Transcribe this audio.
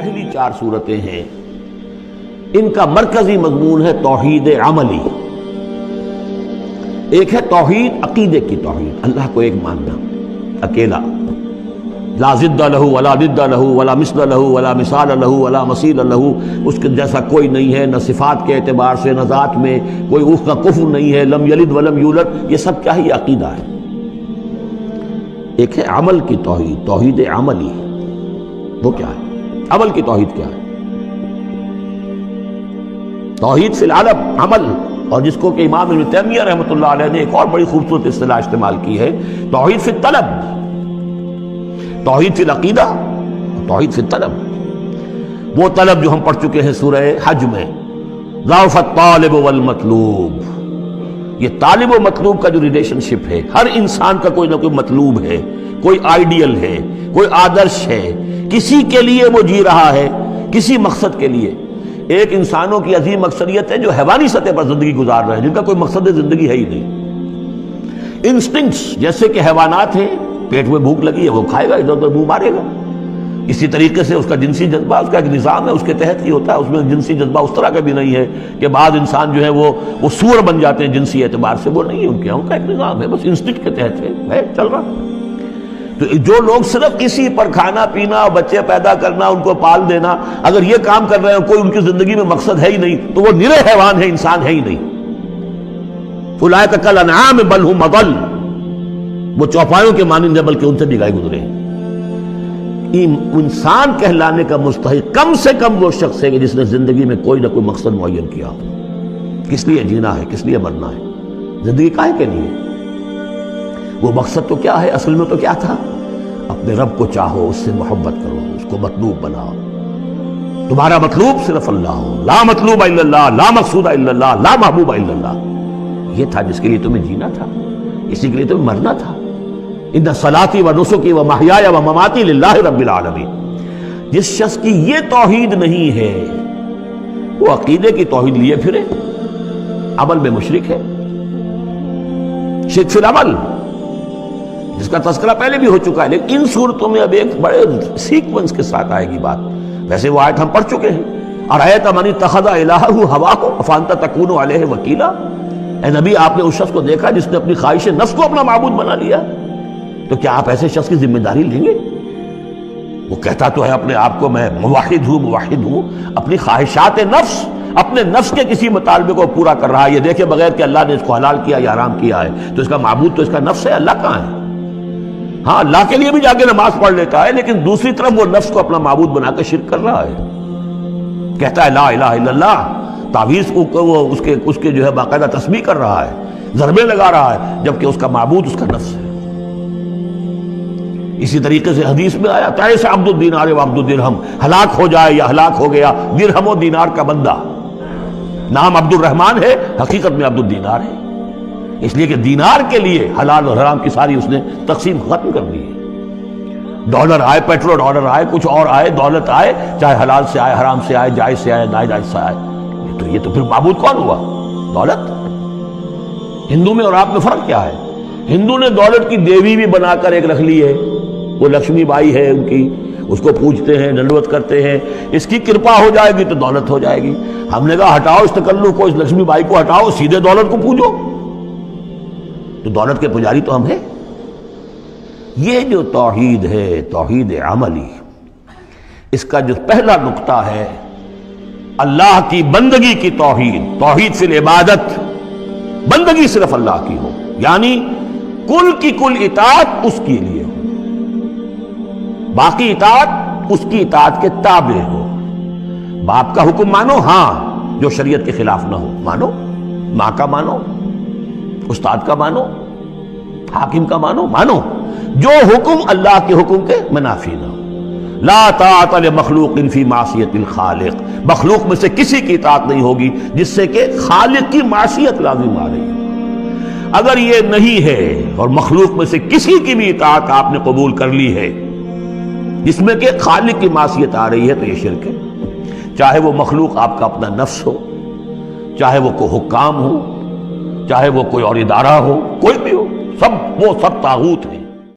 پہلی 4 صورتیں ہیں، ان کا مرکزی مضمون ہے توحید عملی۔ ایک ہے توحید عقیدے کی توحید، اللہ کو ایک ماننا اکیلا، لا ضد لہ ولا ند لہ ولا مثل لہ ولا مثال لہ ولا مثیل لہ، اس کے جیسا کوئی نہیں ہے، نہ صفات کے اعتبار سے نہ ذات میں کوئی اس کا کفر نہیں ہے، لم یلد ولم یولد، یہ سب کیا ہی عقیدہ ہے۔ ایک ہے عمل کی توحید، توحید عملی، وہ کیا ہے؟ عمل کی توحید کیا ہے؟ توحید فی العالم عمل، اور جس کو کہ امام ابن تیمیہ رحمۃ اللہ علیہ نے ایک اور بڑی خوبصورت اصطلاح استعمال کی ہے، توحید فی الطلب، توحید فی العقیدہ، توحید فی الطلب، وہ طلب جو ہم پڑھ چکے ہیں سورہ حج میں، ضعف الطالب والمطلوب، یہ طالب و مطلوب کا جو ریلیشن شپ ہے، ہر انسان کا کوئی نہ کوئی مطلوب ہے، کوئی آئیڈیل ہے، کوئی آدرش ہے، کسی کے لیے وہ جی رہا ہے، کسی مقصد کے لیے۔ ایک انسانوں کی عظیم اکثریت ہے جو حیوانی سطح پر زندگی گزار رہے ہیں، جن کا کوئی مقصد زندگی ہے ہی نہیں۔ انسٹنکٹس جیسے کہ حیوانات ہیں، پیٹ میں بھوک لگی ہے وہ کھائے گا، ادھر ادھر منہ مارے گا۔ اسی طریقے سے اس کا جنسی جذبہ، اس کا ایک نظام ہے، اس کے تحت ہی ہوتا ہے۔ اس میں جنسی جذبہ اس طرح کا بھی نہیں ہے کہ بعض انسان جو ہے وہ سور بن جاتے ہیں جنسی اعتبار سے، وہ نہیں ہے، ان کا ایک نظام ہے، بس انسٹنکٹ کے تحت ہے چل رہا۔ تو جو لوگ صرف اسی پر کھانا پینا، بچے پیدا کرنا، ان کو پال دینا، اگر یہ کام کر رہے ہیں، کوئی ان کی زندگی میں مقصد ہے ہی نہیں، تو وہ نرے حیوان ہے، انسان ہے ہی نہیں۔ اولئک کالانعام بل ھم اضل، وہ چوپایوں کے مانند ہیں بلکہ ان سے بھی گئے گزرے ہیں۔ انسان کہلانے کا مستحق کم سے کم وہ شخص ہے کہ جس نے زندگی میں کوئی نہ کوئی مقصد معین کیا ہو۔ کس لیے جینا ہے، کس لیے مرنا ہے، زندگی کائے کے لیے؟ وہ مقصد تو کیا ہے؟ اصل میں تو کیا تھا؟ اپنے رب کو چاہو، اس سے محبت کرو، اس کو مطلوب بناؤ، تمہارا مطلوب صرف اللہ ہو، لا مطلوب الا اللہ، لا مقصود الا اللہ، لا محبوب الا اللہ۔ یہ تھا جس کے لیے تمہیں جینا تھا، اسی کے لیے تمہیں مرنا تھا۔ ان صلاتی و نسکی و محیای و مماتی للہ رب العالمین۔ جس شخص کی یہ توحید نہیں ہے، وہ عقیدے کی توحید لیے پھرے، عمل میں مشرک ہے، شرک فی العمل، جس کا تذکرہ پہلے بھی ہو چکا ہے، لیکن ان صورتوں میں اب ایک بڑے سیکوینس کے ساتھ آئے گی بات۔ ویسے وہ آیت ہم پڑھ چکے ہیں، ارأیت من اتخذ الہہ ہواہ افانت تکون علیہ وکیلا۔ اے نبی، آپ نے اس شخص کو دیکھا جس نے اپنی خواہش نفس کو اپنا معبود بنا لیا، تو کیا آپ ایسے شخص کی ذمہ داری لیں گے؟ وہ کہتا تو ہے اپنے آپ کو میں موحد ہوں، اپنی خواہشات نفس، اپنے نفس کے کسی مطالبے کو پورا کر رہا ہے، یہ دیکھے بغیر کہ اللہ نے اس کو حلال کیا یا حرام کیا ہے، تو اس کا معبود تو اس کا نفس ہے، اللہ کہاں ہے؟ ہاں، اللہ کے لیے بھی جا کے نماز پڑھ لیتا ہے، لیکن دوسری طرف وہ نفس کو اپنا معبود بنا کر شرک کر رہا ہے، کہتا ہے لا الہ الا اللہ، تعویذ کو وہ اس کے جو ہے باقاعدہ تسبیح کر رہا ہے، ضربے لگا رہا ہے، جبکہ اس کا معبود اس کا نفس ہے۔ اسی طریقے سے حدیث میں آیا تعیس عبد الدینار و عبد الدرہم، ہلاک ہو جائے یا ہلاک ہو گیا درہم و دینار کا بندہ۔ نام عبد الرحمن ہے، حقیقت میں عبد الدینار ہے، اس لیے کہ دینار کے لیے حلال اور حرام کی ساری اس نے تقسیم ختم کر دی ہے۔ ڈالر آئے، پیٹرو ڈالر آئے، کچھ اور آئے، دولت آئے، چاہے حلال سے آئے، حرام سے آئے، جائز سے آئے، ناجائز سے آئے، یہ تو پھر معبود کون ہوا؟ دولت۔ ہندو میں اور آپ میں فرق کیا ہے؟ ہندو نے دولت کی دیوی بھی بنا کر ایک رکھ لی ہے، وہ لکشمی بائی ہے ان کی، اس کو پوجتے ہیں، دنڈوت کرتے ہیں، اس کی کرپا ہو جائے گی تو دولت ہو جائے گی۔ ہم نے کہا ہٹاؤ اس تکلف کو، اس لکشمی بائی کو ہٹاؤ، سیدھے دولت کو پوجو، تو دولت کے پجاری تو ہم ہیں۔ یہ جو توحید ہے، توحید عملی، اس کا جو پہلا نقطہ ہے اللہ کی بندگی کی توحید، توحید فی العبادت، بندگی صرف اللہ کی ہو، یعنی کل کی کل اطاعت اس کے لیے ہو، باقی اطاعت اس کی اطاعت کے تابع ہو۔ باپ کا حکم مانو، ہاں، جو شریعت کے خلاف نہ ہو مانو، ماں کا مانو، استاد کا مانو، حاکم کا مانو، جو حکم اللہ کے حکم کے منافی نہ ہو۔ لا طاعت لمخلوق فی معصیت الخالق، مخلوق میں سے کسی کی اطاعت نہیں ہوگی جس سے کہ خالق کی معصیت لازم آ رہی ہے۔ اگر یہ نہیں ہے اور مخلوق میں سے کسی کی بھی اطاعت آپ نے قبول کر لی ہے جس میں کہ خالق کی معصیت آ رہی ہے، تو یہ شرک ہے۔ چاہے وہ مخلوق آپ کا اپنا نفس ہو، چاہے وہ کوئی حکام ہو، چاہے وہ کوئی اور ادارہ ہو، کوئی بھی ہو، وہ سب طاغوت ہیں۔